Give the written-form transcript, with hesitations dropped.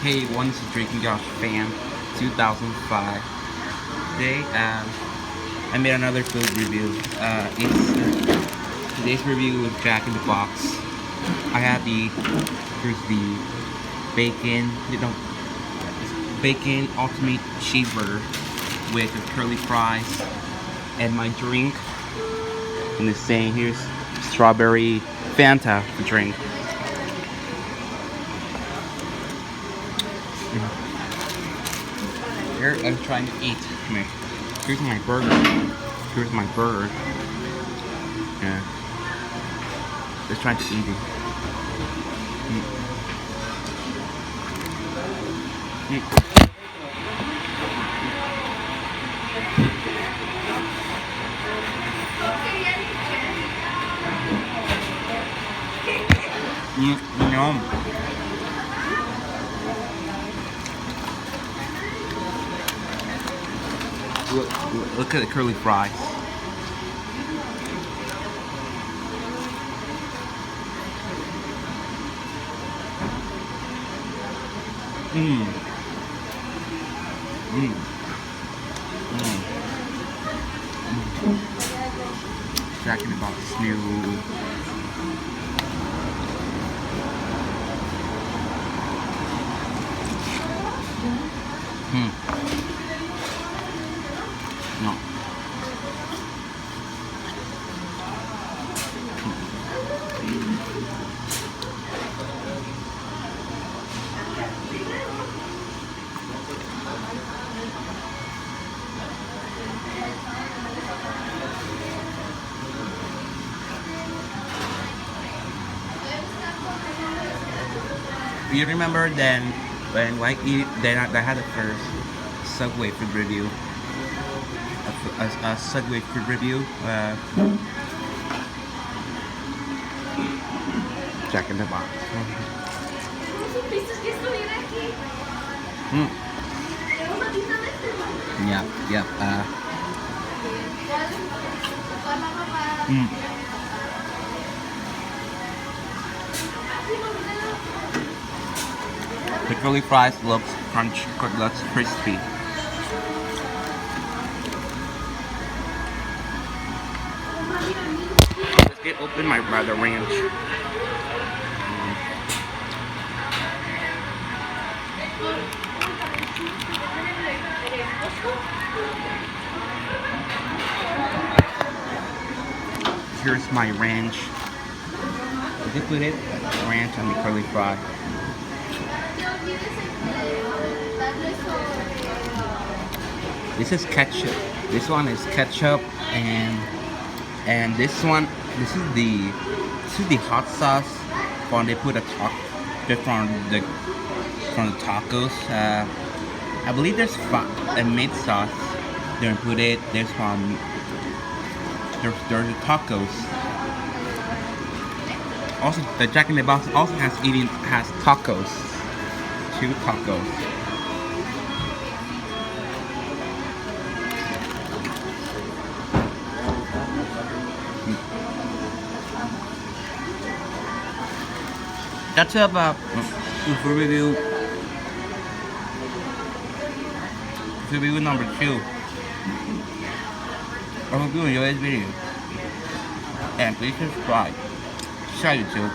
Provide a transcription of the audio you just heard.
Hey, once Drinking Josh fan, 2005. Today, I made another food review. Today's review is Jack in the Box. I have here's the bacon ultimate cheeseburger with the curly fries and my drink. And the same, here's strawberry Fanta drink. Here I'm trying to eat. Here's my burger. Here's my burger. Yeah. Just trying to eat it. Yum. Look at the curly fries. Mmm. Mmm. Mmm. Jack in the Box new. No. You remember then when I had the first Subway food review? A Subway food review. Jack in the Box. Yeah, yeah. The curly fries looks crispy. Let's get open my brother ranch. Here's my ranch. Did you put it? Ranch on the curly fry. This is ketchup. This one is ketchup, and this is the hot sauce when they put from the tacos. I believe there's a meat sauce. They put it. There's the tacos. Also, the Jack in the Box also has tacos. 2 tacos. That's about review number 2. I hope you enjoyed this video, and please subscribe. Share YouTube.